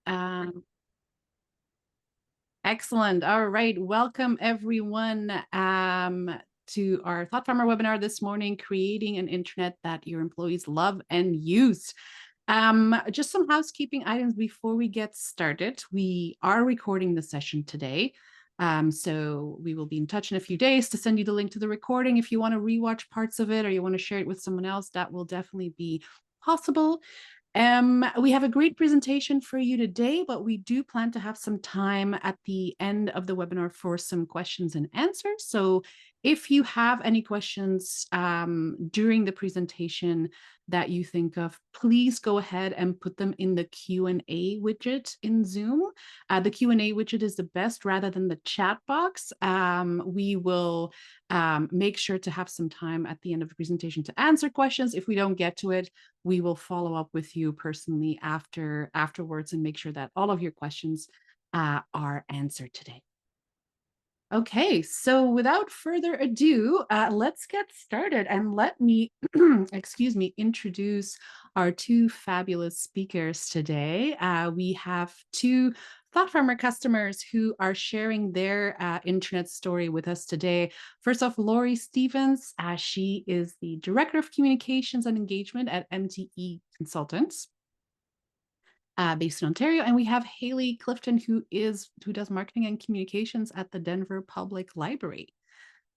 Um, Excellent. All right. Welcome, everyone, to our ThoughtFarmer webinar this morning, creating an intranet that your employees love and use. Just some housekeeping items before we get started. We are recording the session today. So we will be in touch in a few days to send you the link to the recording. If you want to rewatch parts of it or you want to share it with someone else, that will definitely be possible. We have a great presentation for you today, but we do plan to have some time at the end of the webinar for some questions and answers. So if you have any questions during the presentation that you think of, please go ahead and put them in the Q&A widget in Zoom. The Q&A widget is the best rather than the chat box. We will make sure to have some time at the end of the presentation to answer questions. If we don't get to it, we will follow up with you personally afterwards and make sure that all of your questions are answered today. Okay, so without further ado, let's get started and let me, excuse me, introduce our two fabulous speakers today. We have two ThoughtFarmer customers who are sharing their intranet story with us today. First off, Lori Stevens, she is the Director of Communications and Engagement at MTE Consultants. Based in Ontario, and we have Haley Clifton, who does marketing and communications at the Denver Public Library.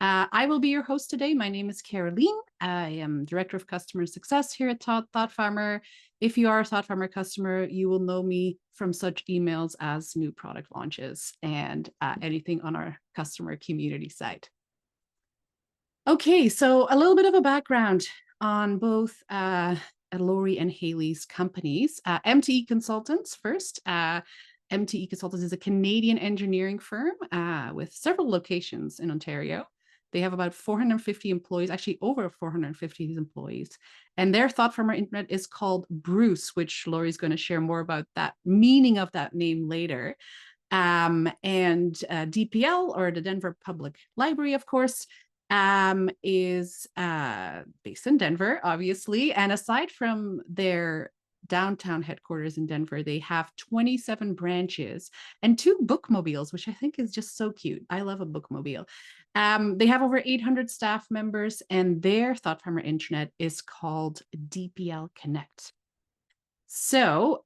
I will be your host today. My name is Carolien. I am Director of Customer Success here at ThoughtFarmer. If you are a ThoughtFarmer customer, you will know me from such emails as new product launches and anything on our customer community site. Okay, so a little bit of a background on both Lori and Haley's companies. MTE Consultants first. MTE Consultants is a Canadian engineering firm with several locations in Ontario. They have about 450 employees, actually over 450 employees. And their ThoughtFarmer Internet is called Bruce, which Lori's going to share more about that meaning of that name later. And DPL, or the Denver Public Library, of course, is based in Denver, obviously. And aside from their downtown headquarters in Denver, they have 27 branches and 2 bookmobiles, which I think is just so cute. I love a bookmobile. They have over 800 staff members, and their ThoughtFarmer Intranet is called DPL Connect. So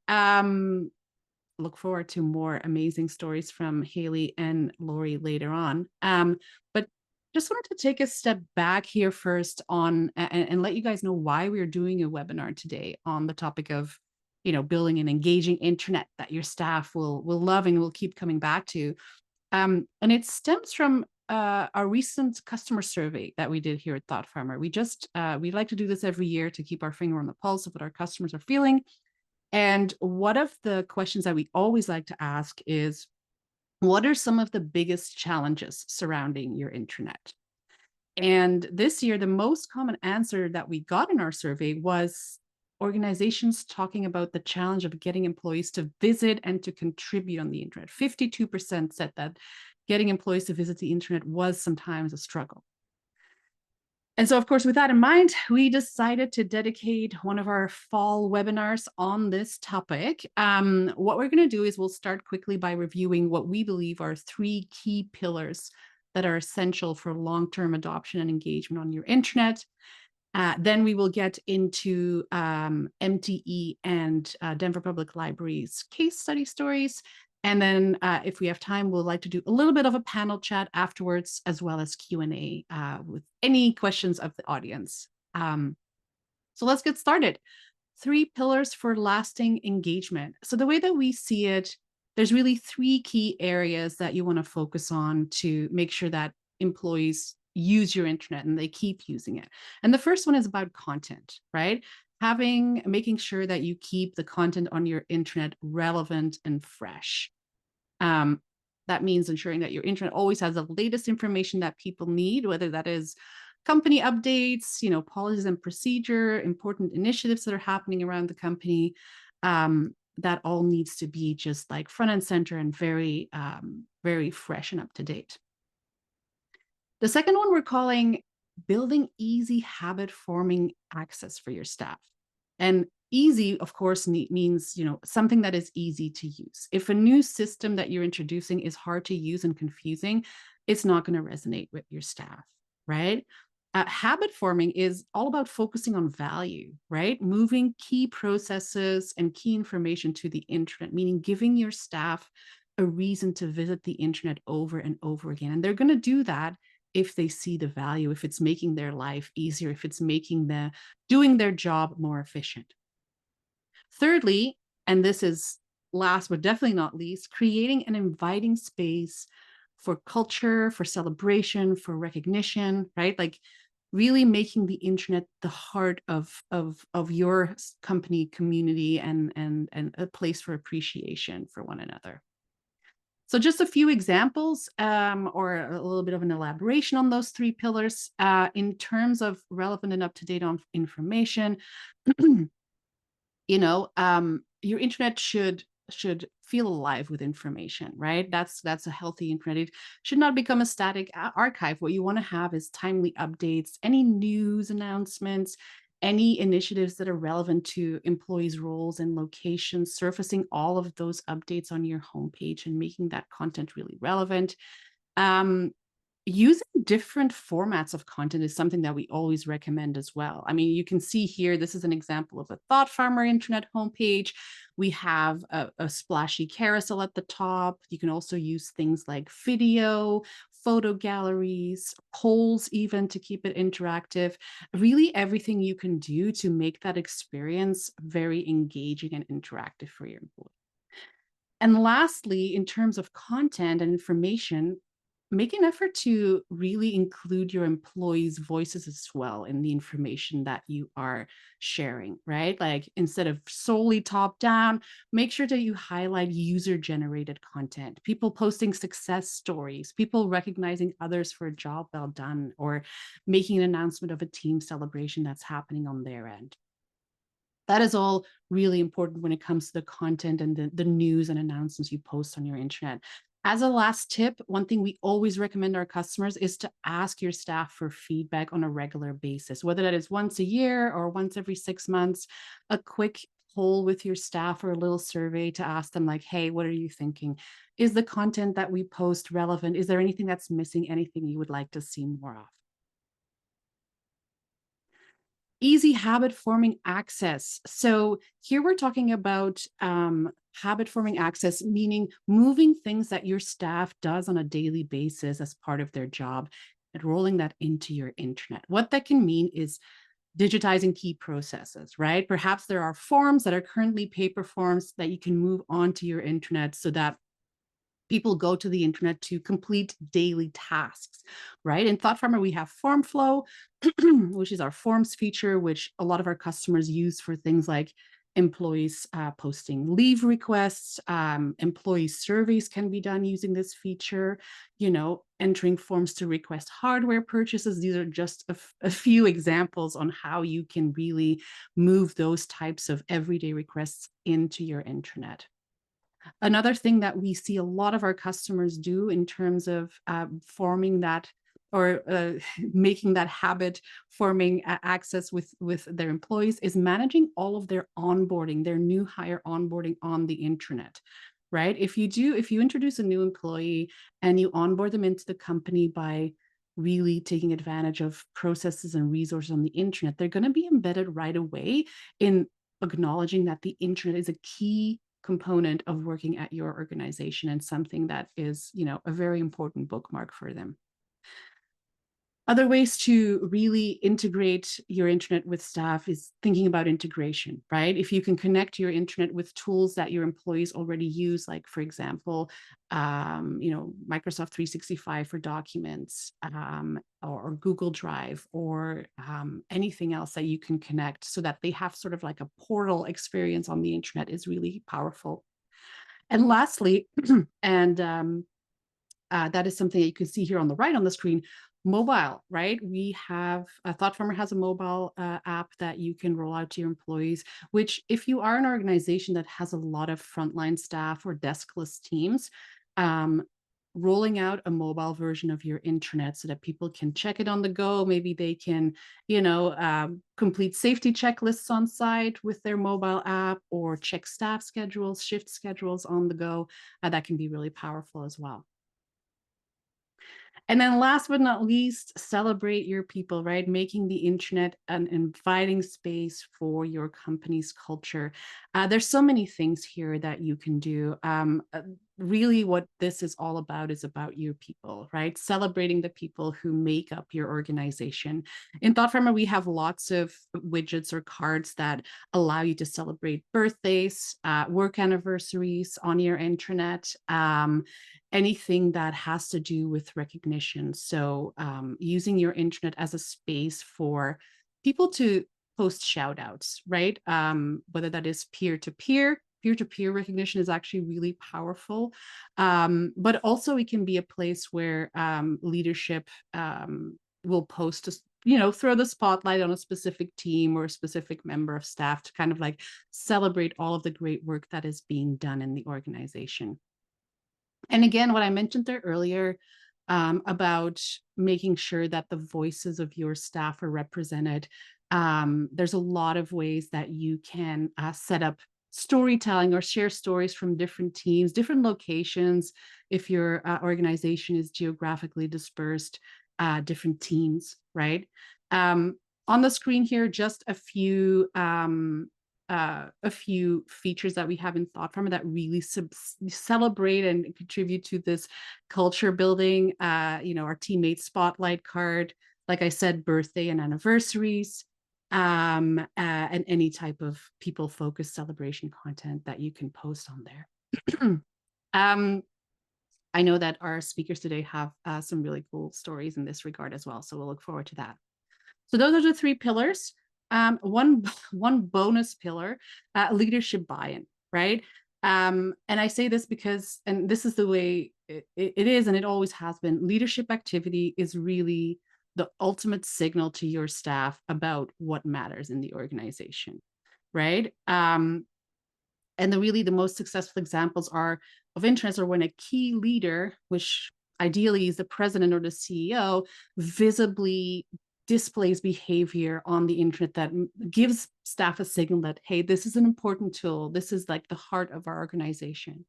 look forward to more amazing stories from Haley and Lori later on. But just wanted to take a step back here first on and let you guys know why we're doing a webinar today on the topic of, building an engaging intranet that your staff will love and will keep coming back to. And it stems from our recent customer survey that we did here at ThoughtFarmer. We like to do this every year to keep our finger on the pulse of what our customers are feeling. And one of the questions that we always like to ask is, what are some of the biggest challenges surrounding your intranet? And this year, the most common answer that we got in our survey was organizations talking about the challenge of getting employees to visit and to contribute on the internet. 52% said that getting employees to visit the internet was sometimes a struggle. And so, of course, with that in mind, we decided to dedicate one of our fall webinars on this topic. What we're going to do is we'll start quickly by reviewing what we believe are 3 key pillars that are essential for long-term adoption and engagement on your intranet. Then we will get into MTE and Denver Public Library's case study stories. And then if we have time, we'll like to do a little bit of a panel chat afterwards, as well as Q&A with any questions of the audience. So let's get started. 3 pillars for lasting engagement. So the way that we see it, there's really 3 key areas that you want to focus on to make sure that employees use your intranet and they keep using it. And the first one is about content, right? Making sure that you keep the content on your intranet relevant and fresh. That means ensuring that your intranet always has the latest information that people need, whether that is company updates, policies and procedure, important initiatives that are happening around the company. That all needs to be just like front and center and very, very fresh and up to date. The second one we're calling building easy habit forming access for your staff. And Easy, of course, means, something that is easy to use. If a new system that you're introducing is hard to use and confusing, it's not going to resonate with your staff, right? Habit forming is all about focusing on value, right? Moving key processes and key information to the internet, meaning giving your staff a reason to visit the internet over and over again. And they're going to do that if they see the value, if it's making their life easier, if it's making doing their job more efficient. Thirdly, and this is last but definitely not least, creating an inviting space for culture, for celebration, for recognition, right? Like really making the internet the heart of your company community and a place for appreciation for one another. So just a few examples or a little bit of an elaboration on those three pillars in terms of relevant and up-to-date information. Your internet should feel alive with information, right? That's a healthy internet. It should not become a static archive. What you want to have is timely updates, any news announcements, any initiatives that are relevant to employees' roles and locations, surfacing all of those updates on your homepage and making that content really relevant. Using different formats of content is something that we always recommend as well. I mean, you can see here, this is an example of a ThoughtFarmer intranet homepage. We have a splashy carousel at the top. You can also use things like video, photo galleries, polls even to keep it interactive. Really everything you can do to make that experience very engaging and interactive for your employees. And lastly, in terms of content and information, make an effort to really include your employees' voices as well in the information that you are sharing, right? Like instead of solely top down, make sure that you highlight user-generated content, people posting success stories, people recognizing others for a job well done, or making an announcement of a team celebration that's happening on their end. That is all really important when it comes to the content and the news and announcements you post on your internet. As a last tip, one thing we always recommend our customers is to ask your staff for feedback on a regular basis, whether that is once a year or once every 6 months, a quick poll with your staff or a little survey to ask them like, hey, what are you thinking? Is the content that we post relevant? Is there anything that's missing? Anything you would like to see more of? Easy habit forming access. So here we're talking about habit forming access, meaning moving things that your staff does on a daily basis as part of their job and rolling that into your intranet. What that can mean is digitizing key processes, right? Perhaps there are forms that are currently paper forms that you can move onto your intranet so that people go to the internet to complete daily tasks, right? In ThoughtFarmer, we have form flow, which is our forms feature, which a lot of our customers use for things like employees posting leave requests, employee surveys can be done using this feature, entering forms to request hardware purchases. These are just a few examples on how you can really move those types of everyday requests into your intranet. Another thing that we see a lot of our customers do in terms of forming that or making that habit forming access with their employees is managing all of their onboarding, their new hire onboarding on the intranet, right? If you introduce a new employee and you onboard them into the company by really taking advantage of processes and resources on the internet, they're going to be embedded right away in acknowledging that the internet is a key component of working at your organization and something that is, a very important bookmark for them. Other ways to really integrate your intranet with staff is thinking about integration, right? If you can connect your intranet with tools that your employees already use, like for example, Microsoft 365 for documents, or Google Drive, or anything else that you can connect so that they have sort of like a portal experience on the internet is really powerful. And lastly, and that is something that you can see here on the right on the screen, mobile, right? We have ThoughtFarmer has a mobile app that you can roll out to your employees, which if you are an organization that has a lot of frontline staff or deskless teams, rolling out a mobile version of your intranet so that people can check it on the go. Maybe they can, complete safety checklists on site with their mobile app, or check staff schedules, shift schedules on the go. That can be really powerful as well. And then last but not least, celebrate your people, right? Making the internet an inviting space for your company's culture. There's so many things here that you can do. Really what this is all about is about your people, right? Celebrating the people who make up your organization. In ThoughtFarmer, we have lots of widgets or cards that allow you to celebrate birthdays, work anniversaries on your intranet, anything that has to do with recognition. So using your intranet as a space for people to post shout outs, right? Whether that is peer-to-peer. Peer-to-peer recognition is actually really powerful, but also it can be a place where leadership will post, throw the spotlight on a specific team or a specific member of staff to kind of like celebrate all of the great work that is being done in the organization. And again, what I mentioned there earlier about making sure that the voices of your staff are represented. There's a lot of ways that you can set up storytelling or share stories from different teams, different locations. If your organization is geographically dispersed, different teams, right? On the screen here, just a few features that we have in ThoughtFarmer that really celebrate and contribute to this culture building. Our teammate spotlight card, like I said, birthday and anniversaries, and any type of people-focused celebration content that you can post on there. I know that our speakers today have some really cool stories in this regard as well, so we'll look forward to that. So those are the 3 pillars. One bonus pillar, leadership buy-in, right? And I say this because, and this is the way it is, and it always has been, leadership activity is really the ultimate signal to your staff about what matters in the organization, right? And the most successful examples of intranets are when a key leader, which ideally is the president or the CEO, visibly displays behavior on the internet that gives staff a signal that, hey, this is an important tool. This is like the heart of our organization,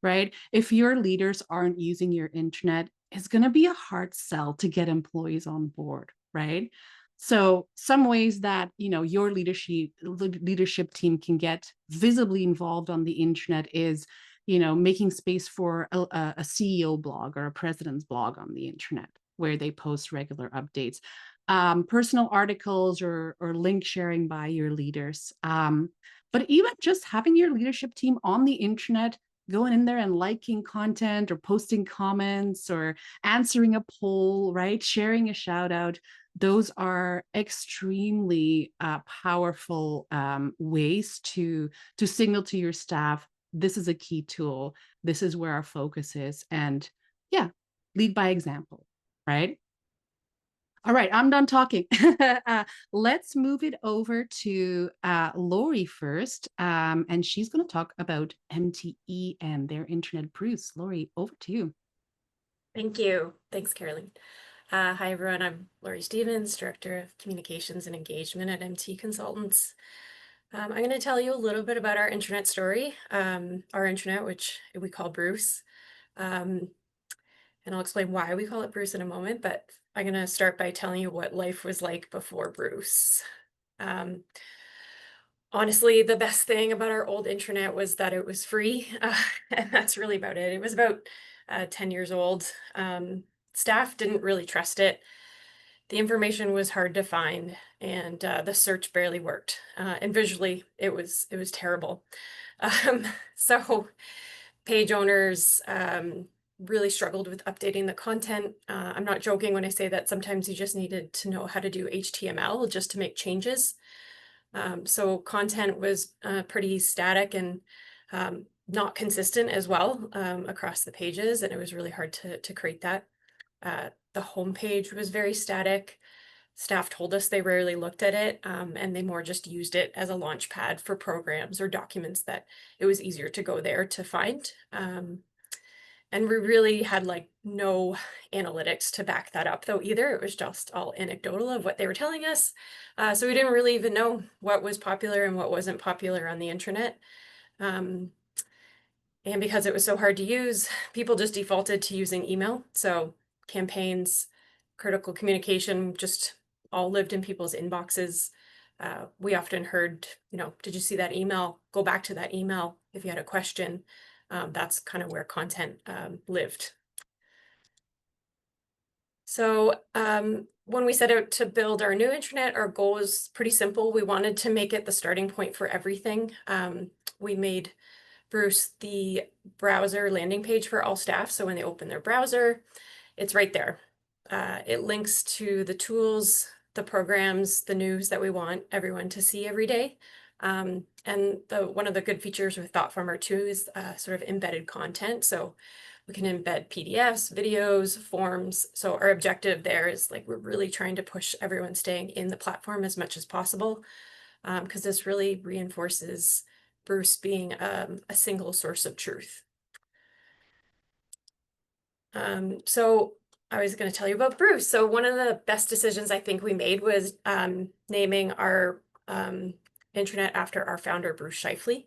right? If your leaders aren't using your internet, it's going to be a hard sell to get employees on board, right? So some ways that, your leadership team can get visibly involved on the internet is, making space for a CEO blog or a president's blog on the internet where they post regular updates. Personal articles or link sharing by your leaders. But even just having your leadership team on the internet, going in there and liking content or posting comments or answering a poll, right? Sharing a shout out. Those are extremely powerful ways to signal to your staff, this is a key tool. This is where our focus is. And yeah, lead by example, right? All right, I'm done talking. Let's move it over to Lori first, and she's going to talk about MTE and their internet proofs. Lori, over to you. Thank you. Thanks, Carolien. Hi, everyone. I'm Lori Stevens, Director of Communications and Engagement at MTE Consultants. I'm going to tell you a little bit about our internet story, our internet, which we call Bruce. And I'll explain why we call it Bruce in a moment, but I'm going to start by telling you what life was like before Bruce. Honestly, the best thing about our old intranet was that it was free, and that's really about it. It was about 10 years old. Staff didn't really trust it. The information was hard to find, and the search barely worked. And visually, it was terrible. So page owners really struggled with updating the content. I'm not joking when I say that sometimes you just needed to know how to do HTML just to make changes. So content was pretty static and not consistent as well across the pages, and it was really hard to create that. The homepage was very static. Staff told us they rarely looked at it, and they more just used it as a launch pad for programs or documents that it was easier to go there to find. And we really had like no analytics to back that up though either. It was just all anecdotal of what they were telling us. So we didn't really even know what was popular and what wasn't popular on the intranet. Um, and because it was so hard to use, people just defaulted to using email. So campaigns, critical communication just all lived in people's inboxes. We often heard, did you see that email? Go back to that email if you had a question. That's kind of where content lived. So when we set out to build our new intranet, our goal was pretty simple. We wanted to make it the starting point for everything. We made Bruce the browser landing page for all staff. So when they open their browser, it's right there. It links to the tools, the programs, the news that we want everyone to see every day. And one of the good features with ThoughtFarmer too is sort of embedded content. So we can embed PDFs, videos, forms. So our objective there is like, we're really trying to push everyone staying in the platform as much as possible, because this really reinforces Bruce being a single source of truth. So I was going to tell you about Bruce. So one of the best decisions I think we made was naming our intranet after our founder, Bruce Shifley.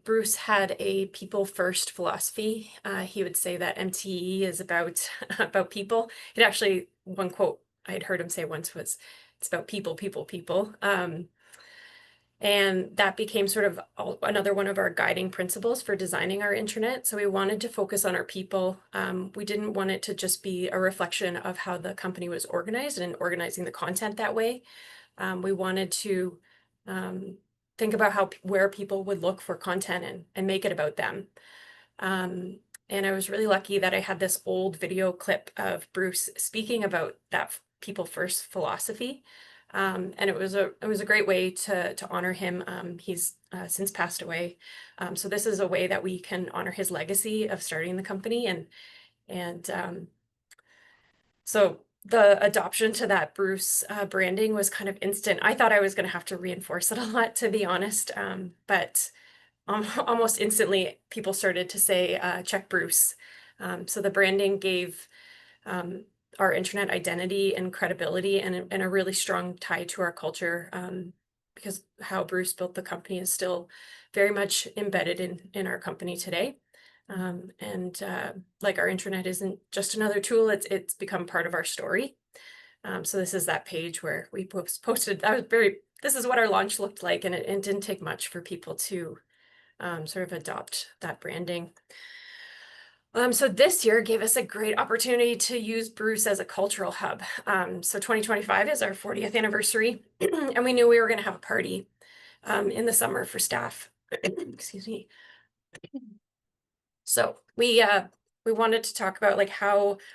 Bruce had a people first philosophy. He would say that MTE is about people. It actually, one quote I had heard him say once was, "It's about people, people, people." And that became sort of another one of our guiding principles for designing our intranet. So we wanted to focus on our people. We didn't want it to just be a reflection of how the company was organized and organizing the content that way. We wanted to think about where people would look for content and make it about them. And I was really lucky that I had this old video clip of Bruce speaking about that people first philosophy. And it was a great way to honor him. He's since passed away. So this is a way that we can honor his legacy of starting the company. And so the adoption to that Bruce branding was kind of instant. I thought I was going to have to reinforce it a lot, to be honest. But almost instantly, people started to say, check Bruce. So the branding gave our intranet identity and credibility and a really strong tie to our culture, because how Bruce built the company is still very much embedded in our company today. Like our intranet isn't just another tool, it's become part of our story. So this is that page where we posted, this is what our launch looked like, and it didn't take much for people to sort of adopt that branding. So this year gave us a great opportunity to use Bruce as a cultural hub. So 2025 is our 40th anniversary, and we knew we were going to have a party in the summer for staff. Excuse me. So we wanted to talk about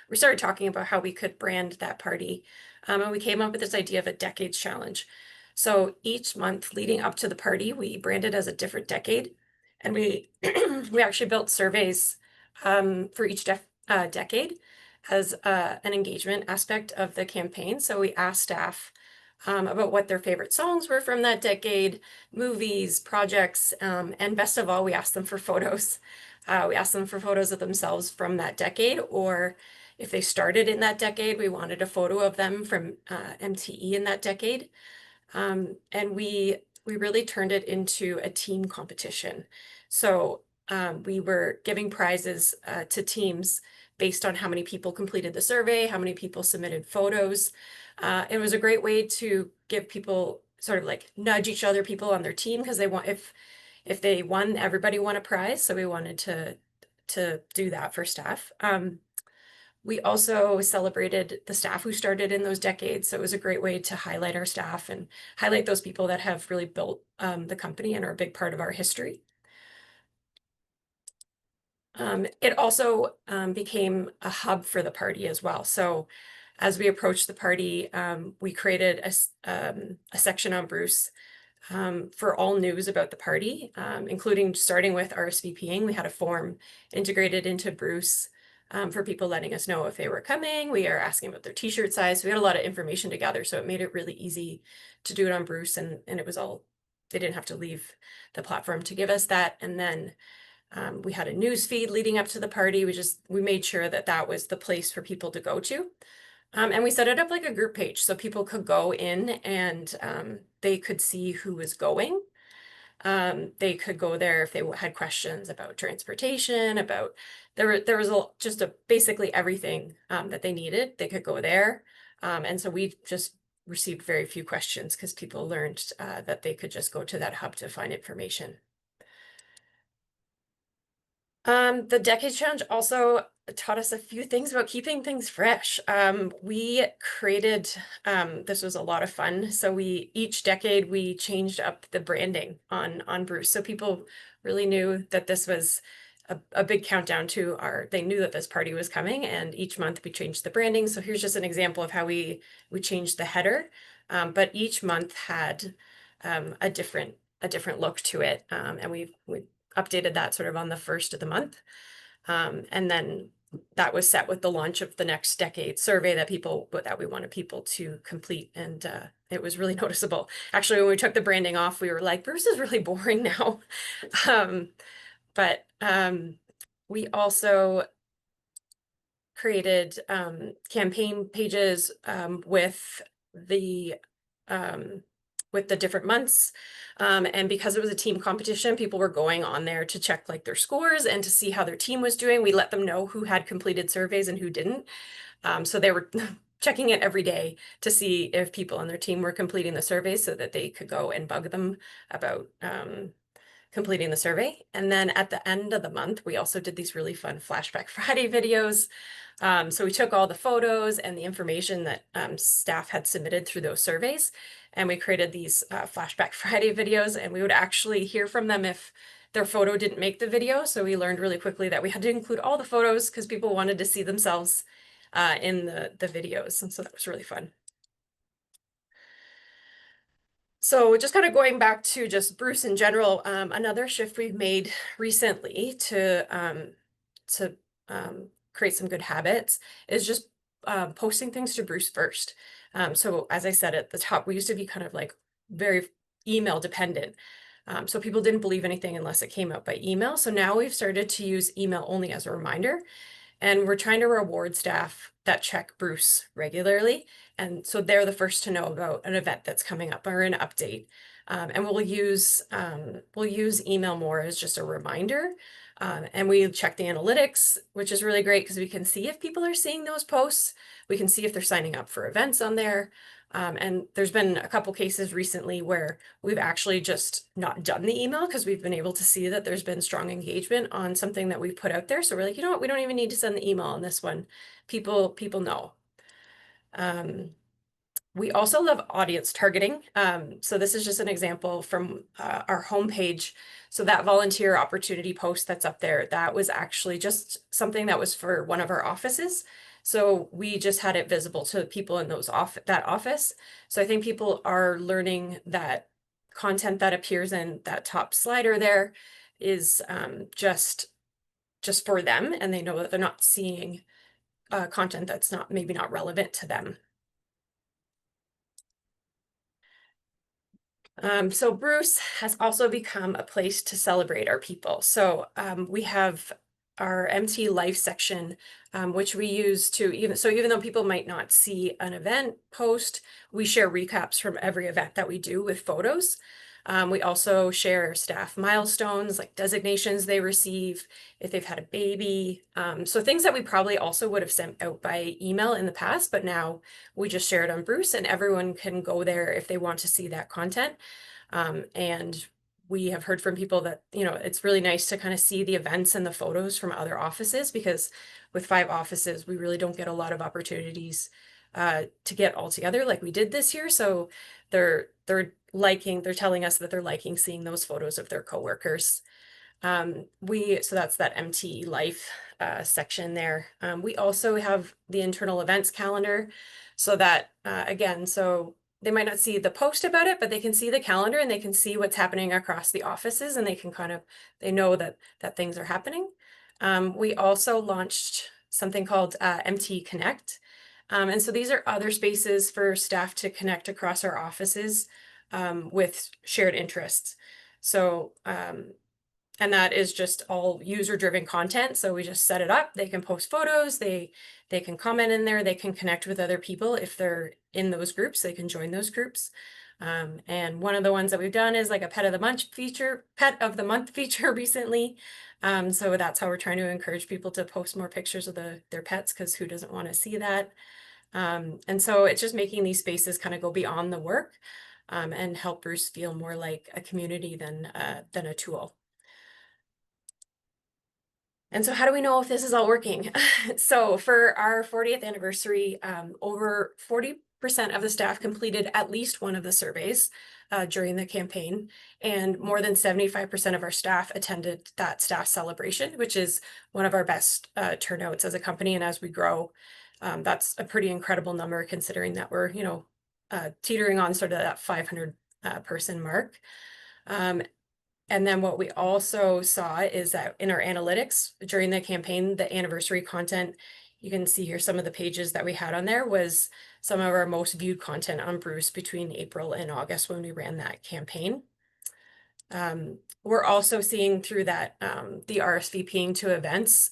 we started talking about how we could brand that party, and we came up with this idea of a decades challenge. So each month leading up to the party, we branded as a different decade, and we we actually built surveys for each decade as an engagement aspect of the campaign. So we asked staff about what their favorite songs were from that decade, movies, projects, and best of all, we asked them for photos. We asked them for photos of themselves from that decade, or if they started in that decade, we wanted a photo of them from MTE in that decade. And we really turned it into a team competition. So we were giving prizes to teams based on how many people completed the survey, how many people submitted photos. It was a great way to give people sort of like nudge each other people on their team, because they want, if they won, everybody won a prize. So we wanted to do that for staff. We also celebrated the staff who started in those decades. So it was a great way to highlight our staff and highlight those people that have really built the company and are a big part of our history. It also became a hub for the party as well. So as we approached the party, we created a section on Bruce for all news about the party, including starting with RSVPing. We had a form integrated into Bruce for people letting us know if they were coming. We are asking about their t-shirt size. So we had a lot of information to gather. So it made it really easy to do it on Bruce. And it was all, they didn't have to leave the platform to give us that. And then We had a news feed leading up to the party. We made sure that that was the place for people to go to. And we set it up like a group page so people could go in and they could see who was going. They could go there if they had questions about transportation, about there was just basically everything that they needed. They could go there. And so we just received very few questions because people learned that they could just go to that hub to find information. The Decades Challenge also taught us a few things about keeping things fresh. We created, this was a lot of fun. So each decade we changed up the branding on Bruce. So people really knew that this was a big countdown to they knew that this party was coming, and each month we changed the branding. So here's just an example of how we changed the header. But each month had a different look to it. And we updated that sort of on the first of the month. And then that was set with the launch of the next decade survey that we wanted people to complete. And it was really noticeable. Actually, when we took the branding off, we were like, Bruce is really boring now. But we also created campaign pages with the different months. And because it was a team competition, people were going on there to check like their scores and to see how their team was doing. We let them know who had completed surveys and who didn't. So they were checking it every day to see if people on their team were completing the survey so that they could go and bug them about completing the survey. And then at the end of the month, we also did these really fun Flashback Friday videos. So we took all the photos and the information that staff had submitted through those surveys, and we created these Flashback Friday videos, and we would actually hear from them if their photo didn't make the video. So we learned really quickly that we had to include all the photos because people wanted to see themselves in the videos. And so that was really fun. So just kind of going back to just Bruce in general, another shift we've made recently to create some good habits is just posting things to Bruce first. So as I said at the top, we used to be kind of like very email dependent. So people didn't believe anything unless it came out by email. So now we've started to use email only as a reminder. And we're trying to reward staff that check Bruce regularly. And so they're the first to know about an event that's coming up or an update. And we'll use email more as just a reminder. And we check the analytics, which is really great because we can see if people are seeing those posts. We can see if they're signing up for events on there. And there's been a couple cases recently where we've actually just not done the email because we've been able to see that there's been strong engagement on something that we've put out there. So we're like, you know what, we don't even need to send the email on this one. People know. We also love audience targeting. So this is just an example from our homepage. So that volunteer opportunity post that's up there, that was actually just something that was for one of our offices. So we just had it visible to people in that office. So I think people are learning that content that appears in that top slider there is just for them, and they know that they're not seeing content that's maybe not relevant to them. So Bruce has also become a place to celebrate our people. So we have our MTE Life section, which we use to even though people might not see an event post, we share recaps from every event that we do with photos. We also share staff milestones like designations they receive, if they've had a baby. So things that we probably also would have sent out by email in the past, but now we just share it on Bruce, and everyone can go there if they want to see that content. And we have heard from people that, it's really nice to kind of see the events and the photos from other offices, because with 5 offices, we really don't get a lot of opportunities to get all together like we did this year. So they're telling us that they're liking seeing those photos of their coworkers. So that's that MTE Life section there. We also have the internal events calendar, so that again, so they might not see the post about it, but they can see the calendar and they can see what's happening across the offices, and they can they know that things are happening. We also launched something called MTE Connect. And so these are other spaces for staff to connect across our offices with shared interests. So And that is just all user-driven content. So we just set it up. They can post photos, they can comment in there, they can connect with other people. If they're in those groups, they can join those groups. And one of the ones that we've done is like a pet of the month feature recently. So that's how we're trying to encourage people to post more pictures of their pets, because who doesn't want to see that? And so it's just making these spaces kind of go beyond the work, and help Bruce feel more like a community than a tool. And so how do we know if this is all working? So for our 40th anniversary, over 40% of the staff completed at least one of the surveys during the campaign, and more than 75% of our staff attended that staff celebration, which is one of our best turnouts as a company. And as we grow, that's a pretty incredible number, considering that we're, teetering on sort of that 500 person mark. And then what we also saw is that in our analytics during the campaign, the anniversary content, you can see here some of the pages that we had on there was some of our most viewed content on Bruce between April and August when we ran that campaign. We're also seeing through that the RSVPing to events,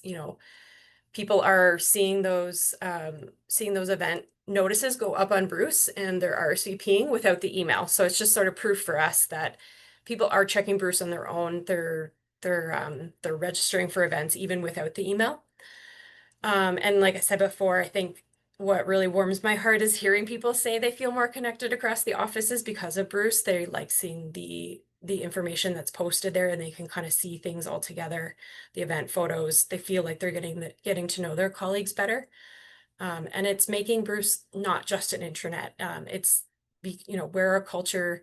people are seeing those event notices go up on Bruce, and they're RSVPing without the email. So it's just sort of proof for us that people are checking Bruce on their own. They're registering for events even without the email. And like I said before, I think what really warms my heart is hearing people say they feel more connected across the offices because of Bruce. They like seeing the information that's posted there, and they can kind of see things all together, the event photos. They feel like they're getting to know their colleagues better. And it's making Bruce not just an intranet. It's where our culture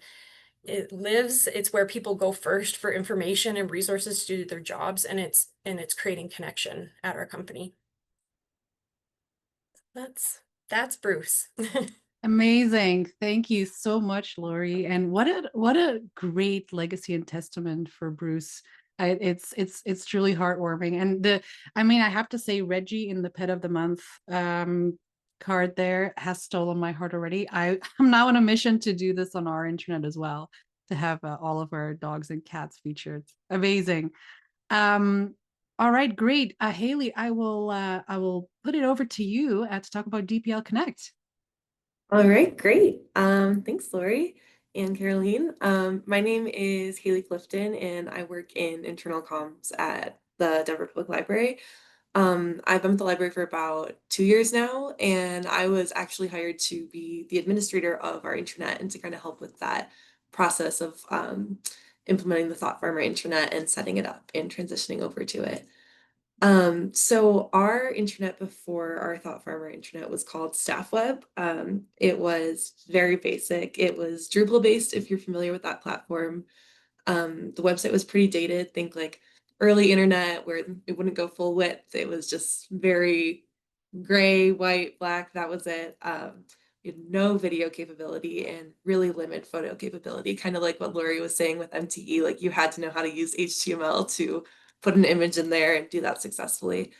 it lives. It's where people go first for information and resources to do their jobs, and it's creating connection at our company. That's Bruce. Amazing. Thank you so much, Lori. And what a great legacy and testament for Bruce. It's truly heartwarming. And I have to say, Reggie in the Pet of the Month card there has stolen my heart already. I'm now on a mission to do this on our intranet as well, to have all of our dogs and cats featured. Amazing. All right, great. Haley, I will put it over to you to talk about DPL Connect. All right, great. Thanks, Lori and Carolien. My name is Haley Clifton, and I work in internal comms at the Denver Public Library. I've been with the library for about 2 years now, and I was actually hired to be the administrator of our intranet and to kind of help with that process of implementing the ThoughtFarmer intranet and setting it up and transitioning over to it. So our intranet before our ThoughtFarmer intranet was called StaffWeb. It was very basic. It was Drupal based, if you're familiar with that platform. The website was pretty dated. Think like early internet where it wouldn't go full width. It was just very gray, white, black. That was it. We had no video capability and really limited photo capability, kind of like what Lori was saying with MTE. Like you had to know how to use HTML to put an image in there and do that successfully.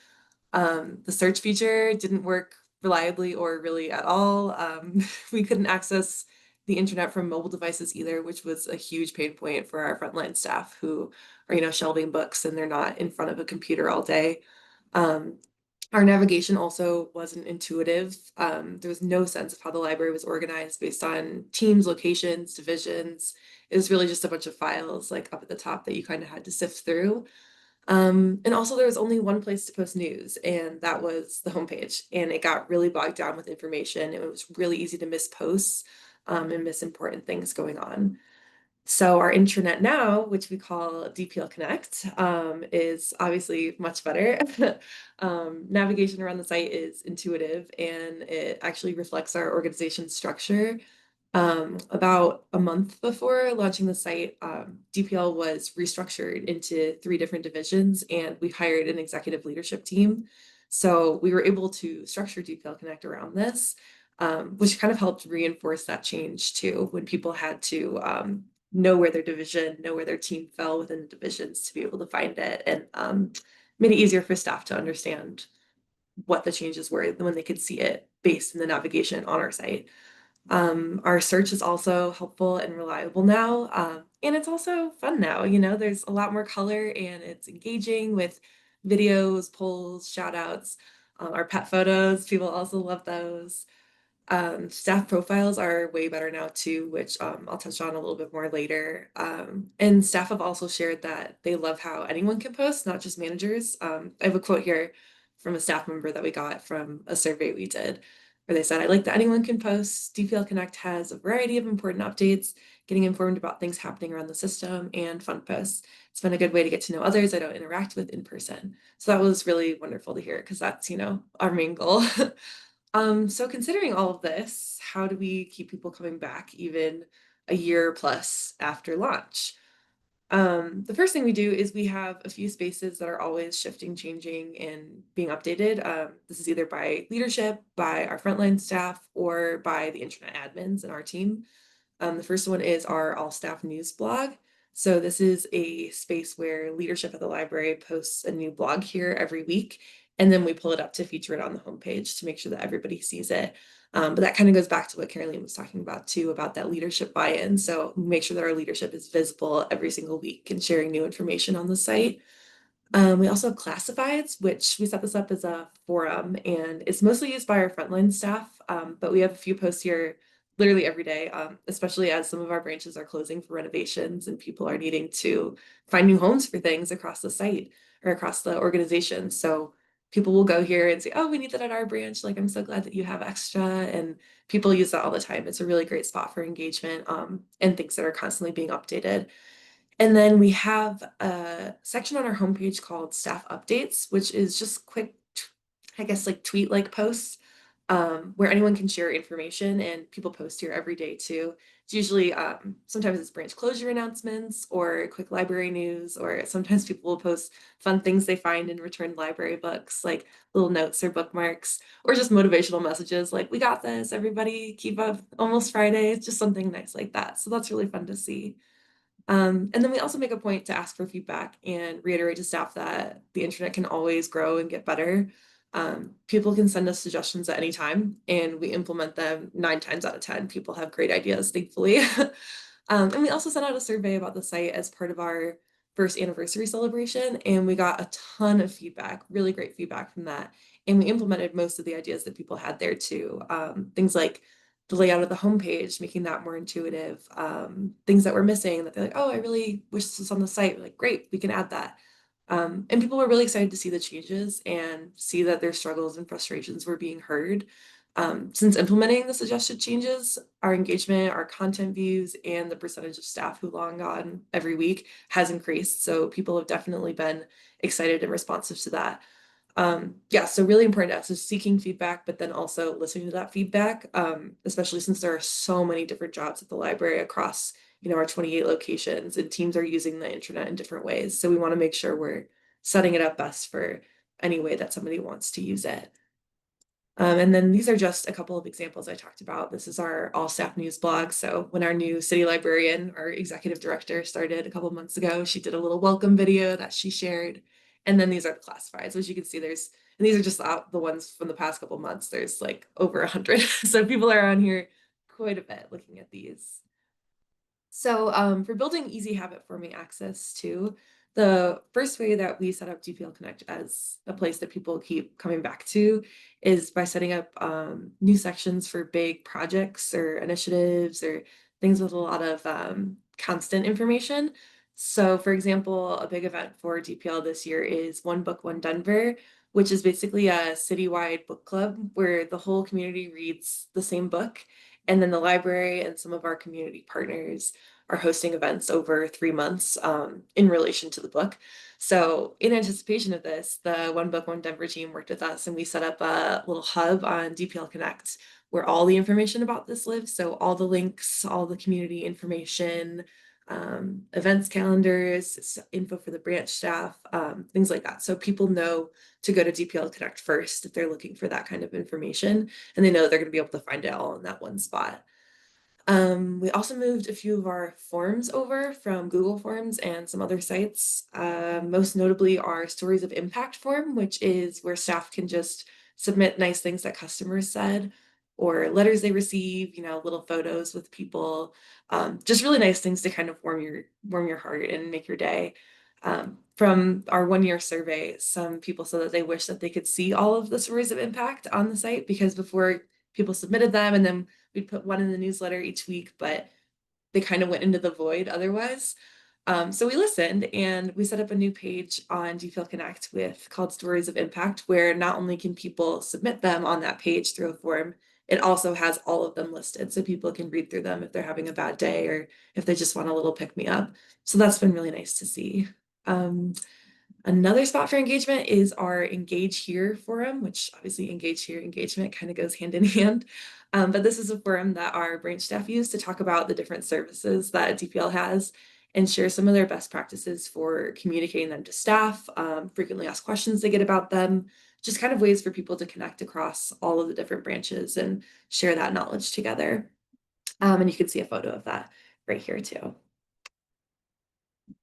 The search feature didn't work reliably or really at all. We couldn't access the internet from mobile devices either, which was a huge pain point for our frontline staff who are, shelving books and they're not in front of a computer all day. Our navigation also wasn't intuitive. There was no sense of how the library was organized based on teams, locations, divisions. It was really just a bunch of files like up at the top that you kind of had to sift through. And also there was only one place to post news, and that was the homepage. And it got really bogged down with information. It was really easy to miss posts and miss important things going on. So our intranet now, which we call DPL Connect, is obviously much better. Navigation around the site is intuitive, and it actually reflects our organization structure. About a month before launching the site, DPL was restructured into 3 different divisions, and we hired an executive leadership team. So we were able to structure DPL Connect around this, which kind of helped reinforce that change too, when people had to know where their division, know where their team fell within the divisions to be able to find it, and made it easier for staff to understand what the changes were when they could see it based in the navigation on our site. Our search is also helpful and reliable now. And it's also fun now, there's a lot more color and it's engaging with videos, polls, shout outs, our pet photos. People also love those. Staff profiles are way better now too, which I'll touch on a little bit more later. And staff have also shared that they love how anyone can post, not just managers. I have a quote here from a staff member that we got from a survey we did, where they said, "I like that anyone can post. DPL Connect has a variety of important updates, getting informed about things happening around the system, and fun posts. It's been a good way to get to know others I don't interact with in person." So that was really wonderful to hear because that's, our main goal. So considering all of this, how do we keep people coming back even a year plus after launch? The first thing we do is we have a few spaces that are always shifting, changing, and being updated. This is either by leadership, by our frontline staff, or by the intranet admins in our team. The first one is our all staff news blog. So this is a space where leadership at the library posts a new blog here every week, and then we pull it up to feature it on the homepage to make sure that everybody sees it. But that kind of goes back to what Carolien was talking about too, about that leadership buy-in. So make sure that our leadership is visible every single week and sharing new information on the site. We also have classifieds, which we set this up as a forum, and it's mostly used by our frontline staff, but we have a few posts here literally every day, especially as some of our branches are closing for renovations and people are needing to find new homes for things across the site or across the organization. So people will go here and say, "Oh, we need that at our branch. Like, I'm so glad that you have extra." And people use that all the time. It's a really great spot for engagement, and things that are constantly being updated. And then we have a section on our homepage called staff updates, which is just quick, I guess, like tweet-like posts, where anyone can share information, and people post here every day too. It's usually, sometimes it's branch closure announcements or quick library news, or sometimes people will post fun things they find in returned library books, like little notes or bookmarks, or just motivational messages like, "We got this, everybody, keep up, almost Friday." It's just something nice like that. So that's really fun to see. And then we also make a point to ask for feedback and reiterate to staff that the internet can always grow and get better. People can send us suggestions at any time, and we implement them 9 times out of 10. People have great ideas, thankfully. And we also sent out a survey about the site as part of our first anniversary celebration, and we got a ton of feedback, really great feedback from that. And we implemented most of the ideas that people had there too. Things like the layout of the homepage, making that more intuitive, things that were missing that they're like, "Oh, I really wish this was on the site." We're like, "Great, we can add that." And people were really excited to see the changes and see that their struggles and frustrations were being heard. Since implementing the suggested changes, our engagement, our content views, and the percentage of staff who log on every week has increased. So people have definitely been excited and responsive to that. Yeah, so really important to us is seeking feedback, but then also listening to that feedback, especially since there are so many different jobs at the library across, our 28 locations, and teams are using the internet in different ways. So we want to make sure we're setting it up best for any way that somebody wants to use it. And then these are just a couple of examples I talked about. This is our all staff news blog. So when our new city librarian, our executive director, started a couple of months ago, she did a little welcome video that she shared. And then these are the classifieds, which you can see and these are just the ones from the past couple of months. There's like over 100. So people are on here quite a bit looking at these. So for building easy habit forming access to, the first way that we set up DPL Connect as a place that people keep coming back to is by setting up new sections for big projects or initiatives or things with a lot of constant information. So for example, a big event for DPL this year is One Book, One Denver, which is basically a citywide book club where the whole community reads the same book. And then the library and some of our community partners are hosting events over 3 months in relation to the book. So in anticipation of this, the One Book, One Denver team worked with us, and we set up a little hub on DPL Connect where all the information about this lives. So all the links, all the community information, events calendars, info for the branch staff, things like that. So people know to go to DPL Connect first if they're looking for that kind of information, and they know they're going to be able to find it all in that one spot. We also moved a few of our forms over from Google Forms and some other sites. Most notably our Stories of Impact form, which is where staff can just submit nice things that customers said. or letters they receive, little photos with people, just really nice things to kind of warm your heart and make your day. From our 1 year survey, some people said that they wish that they could see all of the stories of impact on the site, because before people submitted them and then we'd put one in the newsletter each week, but they kind of went into the void otherwise. So we listened and we set up a new page on DPL Connect called Stories of Impact, where not only can people submit them on that page through a form, it also has all of them listed so people can read through them if they're having a bad day or if they just want a little pick me up. So that's been really nice to see. Another spot for engagement is our Engage Here forum, which obviously Engage Here engagement kind of goes hand in hand. But this is a forum that our branch staff use to talk about the different services that DPL has and share some of their best practices for communicating them to staff, frequently asked questions they get about them, just kind of ways for people to connect across all of the different branches and share that knowledge together. And you can see a photo of that right here too.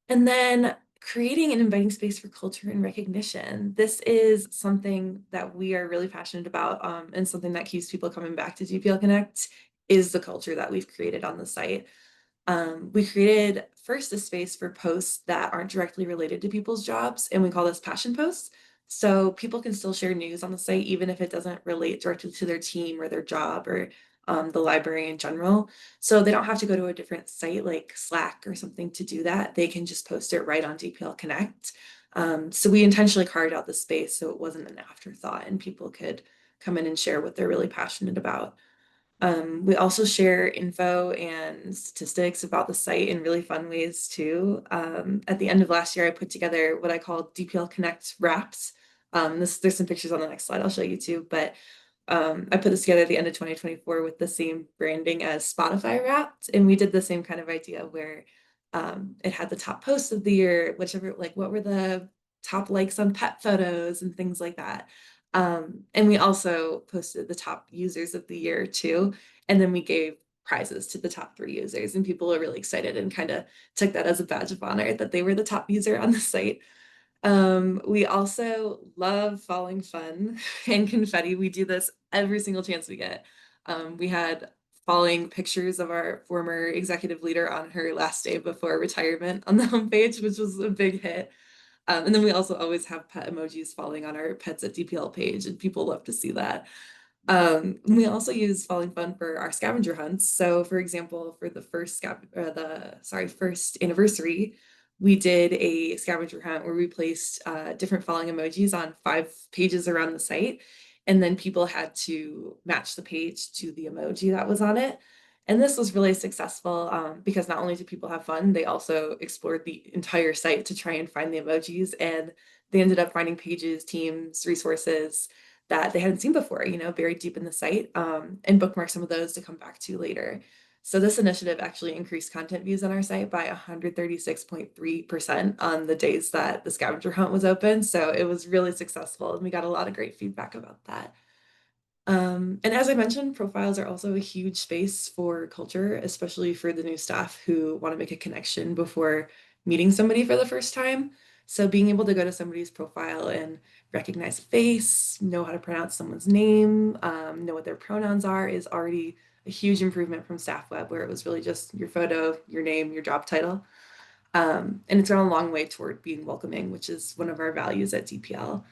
And then creating an inviting space for culture and recognition. This is something that we are really passionate about, and something that keeps people coming back to DPL Connect is the culture that we've created on the site. We created first a space for posts that aren't directly related to people's jobs, and we call this passion posts. So people can still share news on the site, even if it doesn't relate directly to their team or their job or the library in general. So they don't have to go to a different site like Slack or something to do that. They can just post it right on DPL Connect. So we intentionally carved out the space so it wasn't an afterthought and people could come in and share what they're really passionate about. We also share info and statistics about the site in really fun ways too. At the end of last year, I put together what I call DPL Connect wraps. There's some pictures on the next slide I'll show you too, but I put this together at the end of 2024 with the same branding as Spotify Wrapped, and we did the same kind of idea where it had the top posts of the year, whichever, like what were the top likes on pet photos and things like that. And we also posted the top users of the year too, and then we gave prizes to the top 3 users, and people were really excited and kind of took that as a badge of honor that they were the top user on the site. We also love falling fun and confetti. We do this every single chance we get. We had falling pictures of our former executive leader on her last day before retirement on the homepage, which was a big hit. And then we also always have pet emojis falling on our Pets at DPL page, and people love to see that. We also use Falling Fun for our scavenger hunts. So for example, for the first first anniversary, we did a scavenger hunt where we placed different falling emojis on 5 pages around the site. And then people had to match the page to the emoji that was on it. And this was really successful because not only did people have fun, they also explored the entire site to try and find the emojis. And they ended up finding pages, teams, resources that they hadn't seen before, buried deep in the site, and bookmark some of those to come back to later. So this initiative actually increased content views on our site by 136.3% on the days that the scavenger hunt was open. So it was really successful, and we got a lot of great feedback about that. And as I mentioned, profiles are also a huge space for culture, especially for the new staff who want to make a connection before meeting somebody for the first time. So being able to go to somebody's profile and recognize a face, know how to pronounce someone's name, know what their pronouns are is already a huge improvement from Staff Web, where it was really just your photo, your name, your job title. And it's gone a long way toward being welcoming, which is one of our values at DPL.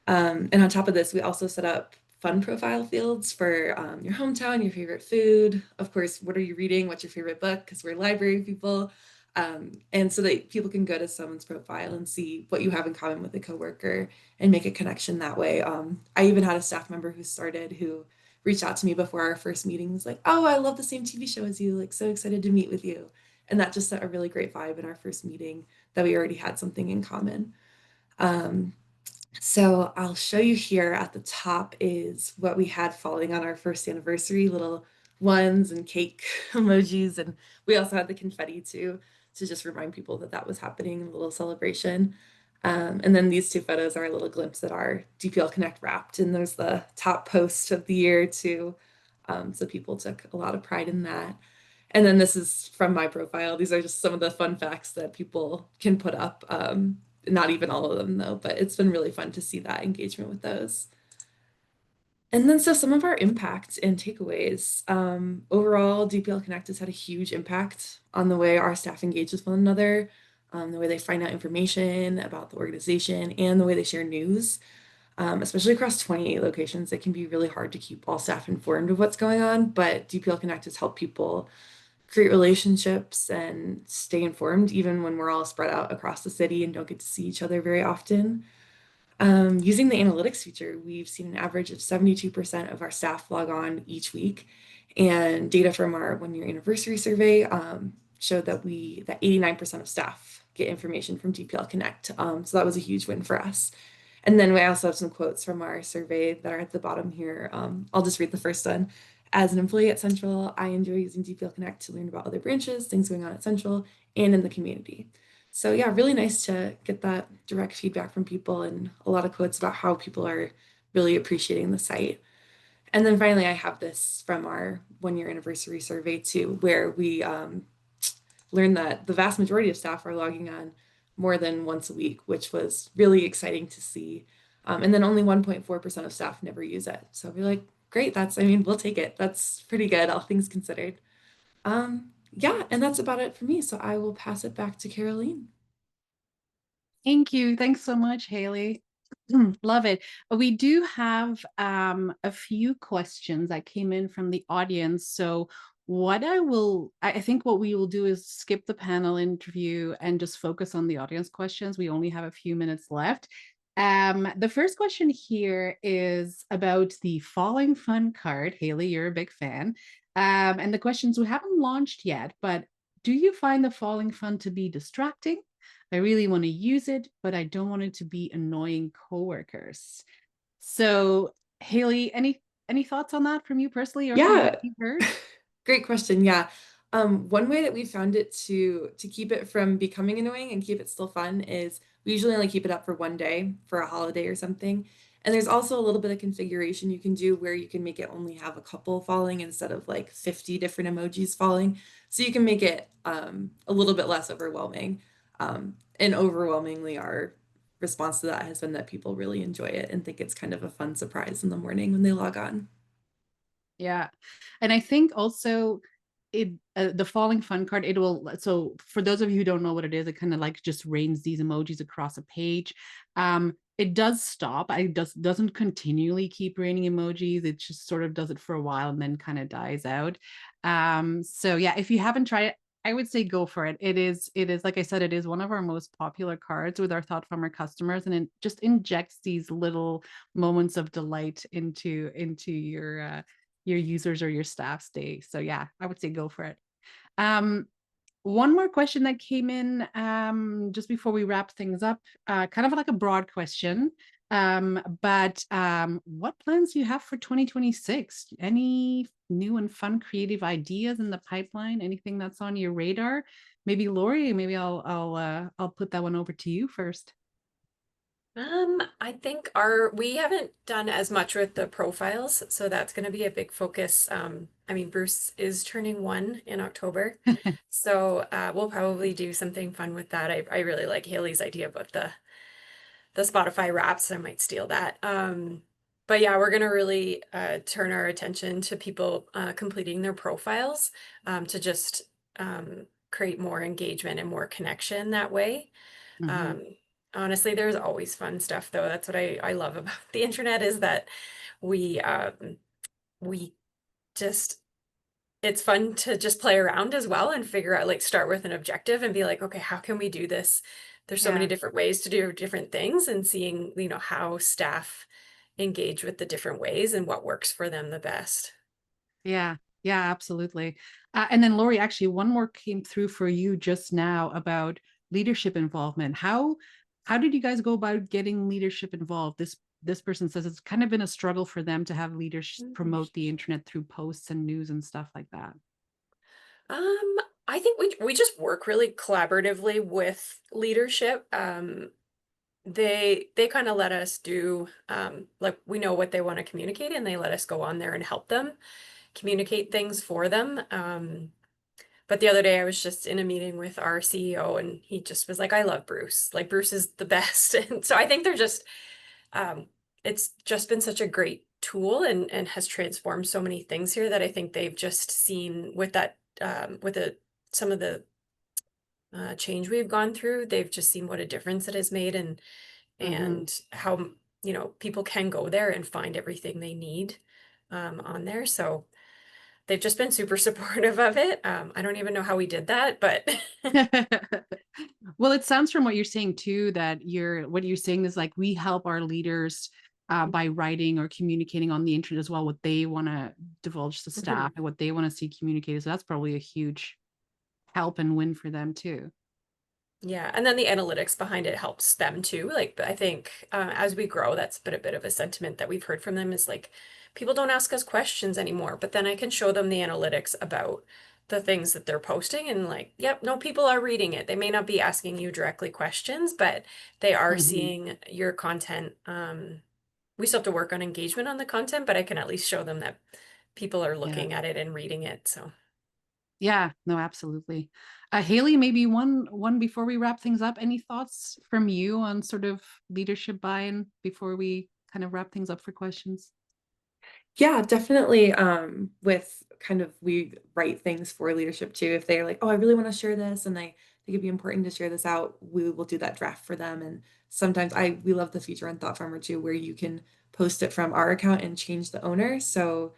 And on top of this, we also set up fun profile fields for your hometown, your favorite food. Of course, what are you reading? What's your favorite book? Because we're library people. And so that people can go to someone's profile and see what you have in common with a coworker and make a connection that way. I even had a staff member who reached out to me before our first meeting, was like, "Oh, I love the same TV show as you, like so excited to meet with you." And that just set a really great vibe in our first meeting that we already had something in common. So I'll show you here at the top is what we had falling on our first anniversary, little ones and cake emojis. And we also had the confetti too, to just remind people that that was happening, a little celebration. And then these 2 photos are a little glimpse at our DPL Connect wrapped. And there's the top post of the year too. So people took a lot of pride in that. And then this is from my profile. These are just some of the fun facts that people can put up. Not even all of them though, but it's been really fun to see that engagement with those. And then so some of our impact and takeaways. Overall, DPL Connect has had a huge impact on the way our staff engage with one another, the way they find out information about the organization, and the way they share news. Especially across 28 locations, it can be really hard to keep all staff informed of what's going on, but DPL Connect has helped people create relationships and stay informed, even when we're all spread out across the city and don't get to see each other very often. Using the analytics feature, we've seen an average of 72% of our staff log on each week. And data from our 1-year anniversary survey showed that 89% of staff get information from DPL Connect. So that was a huge win for us. And then we also have some quotes from our survey that are at the bottom here. I'll just read the first one. As an employee at Central, I enjoy using DPL Connect to learn about other branches, things going on at Central, and in the community. So yeah, really nice to get that direct feedback from people and a lot of quotes about how people are really appreciating the site. And then finally, I have this from our 1-year anniversary survey too, where we learned that the vast majority of staff are logging on more than once a week, which was really exciting to see. And then only 1.4% of staff never use it. So we're like, great, we'll take it. That's pretty good, all things considered. Yeah, and that's about it for me. So I will pass it back to Carolien. Thank you. Thanks so much, Haley. Love it. We do have a few questions that came in from the audience. So I think what we will do is skip the panel interview and just focus on the audience questions. We only have a few minutes left. The first question here is about the Falling Fun card. Haley, you're a big fan. And the questions we haven't launched yet, but do you find the Falling Fun to be distracting? I really want to use it, but I don't want it to be annoying coworkers. So, Haley, any thoughts on that from you personally or from what Yeah, you've heard? great question. Yeah. One way that we found it to keep it from becoming annoying and keep it still fun is we usually only keep it up for 1 day for a holiday or something. And there's also a little bit of configuration you can do where you can make it only have a couple falling instead of like 50 different emojis falling. So you can make it a little bit less overwhelming. And overwhelmingly, our response to that has been that people really enjoy it and think it's kind of a fun surprise in the morning when they log on. Yeah. And I think also the Falling Fun card, it will, so for those of you who don't know what it is, it kind of like just rains these emojis across a page. It does stop. It doesn't continually keep raining emojis. It just sort of does it for a while and then kind of dies out. So yeah, if you haven't tried it, I would say go for it. It is, like I said, it is one of our most popular cards with our ThoughtFarmer customers, and it just injects these little moments of delight into your users or your staff's day. So yeah, I would say go for it. One more question that came in just before we wrap things up, kind of like a broad question. But what plans do you have for 2026? Any new and fun creative ideas in the pipeline? Anything that's on your radar? Maybe Lori, maybe I'll put that one over to you first. I think we haven't done as much with the profiles, so that's going to be a big focus. I mean, Bruce is turning 1 in October, so we'll probably do something fun with that. I really like Haley's idea about the Spotify Wraps. I might steal that. But yeah, we're going to really turn our attention to people completing their profiles to just create more engagement and more connection that way. Honestly, there's always fun stuff though. That's what I love about the internet is that we just, it's fun to just play around as well and figure out, like, start with an objective and be like, okay, how can we do this? There's so many different ways to do different things, and seeing, how staff engage with the different ways and what works for them the best. Yeah, absolutely. And then Lori, actually, one more came through for you just now about leadership involvement. How did you guys go about getting leadership involved? This person says it's kind of been a struggle for them to have leaders promote the internet through posts and news and stuff like that. I think we just work really collaboratively with leadership. They kind of let us do like, we know what they want to communicate, and they let us go on there and help them communicate things for them. But the other day I was just in a meeting with our CEO, and he just was like, I love Bruce. Like, Bruce is the best. And so I think they're just, it's just been such a great tool and has transformed so many things here that I think they've just seen with that some of the change we've gone through. They've just seen what a difference it has made, Mhm. and how, you know, people can go there and find everything they need on there. So they've just been super supportive of it. I don't even know how we did that, but Well, it sounds from what you're saying too that what you're saying is like we help our leaders by writing or communicating on the internet as well what they want to divulge to staff Mhm. and what they want to see communicated. So that's probably a huge help and win for them too. Yeah, and then the analytics behind it helps them too. Like, but I think as we grow, that's been a bit of a sentiment that we've heard from them is like, people don't ask us questions anymore, but then I can show them the analytics about the things that they're posting and like, yep, no, people are reading it. They may not be asking you directly questions, but they are Mhm. seeing your content. We still have to work on engagement on the content, but I can at least show them that people are Yeah. looking at it and reading it. So. Yeah, no, absolutely. Haley, maybe one before we wrap things up, any thoughts from you on sort of leadership buy-in before we kind of wrap things up for questions? Yeah, definitely. With kind of we write things for leadership too. If they're like, oh, I really want to share this and I think it'd be important to share this out, we will do that draft for them. And sometimes we love the feature on ThoughtFarmer too, where you can post it from our account and change the owner. So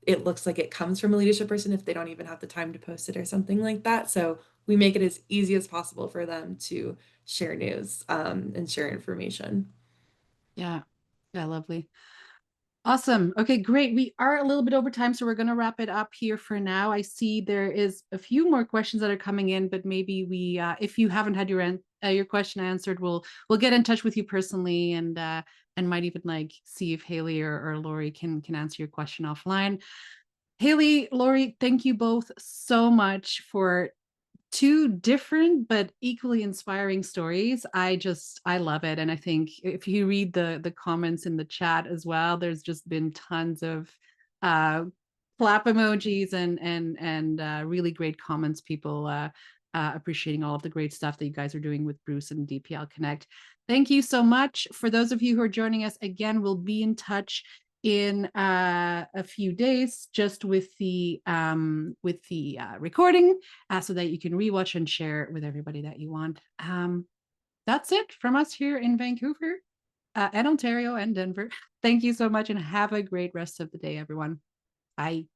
it looks like it comes from a leadership person if they don't even have the time to post it or something like that. So we make it as easy as possible for them to share news and share information. Yeah. Yeah, lovely. Awesome. Okay, great. We are a little bit over time, so we're going to wrap it up here for now. I see there is a few more questions that are coming in, but maybe if you haven't had your question answered, we'll get in touch with you personally and might even like see if Haley or Lori can answer your question offline. Haley, Lori, thank you both so much for two different but equally inspiring stories. I love it. And I think if you read the comments in the chat as well, there's just been tons of uh clap emojis and really great comments, people appreciating all of the great stuff that you guys are doing with Bruce and DPL Connect. Thank you so much. For those of you who are joining us again, we'll be in touch in a few days just with the recording so that you can rewatch and share it with everybody that you want. That's it from us here in Vancouver and Ontario and Denver. Thank you so much and have a great rest of the day, everyone. Bye.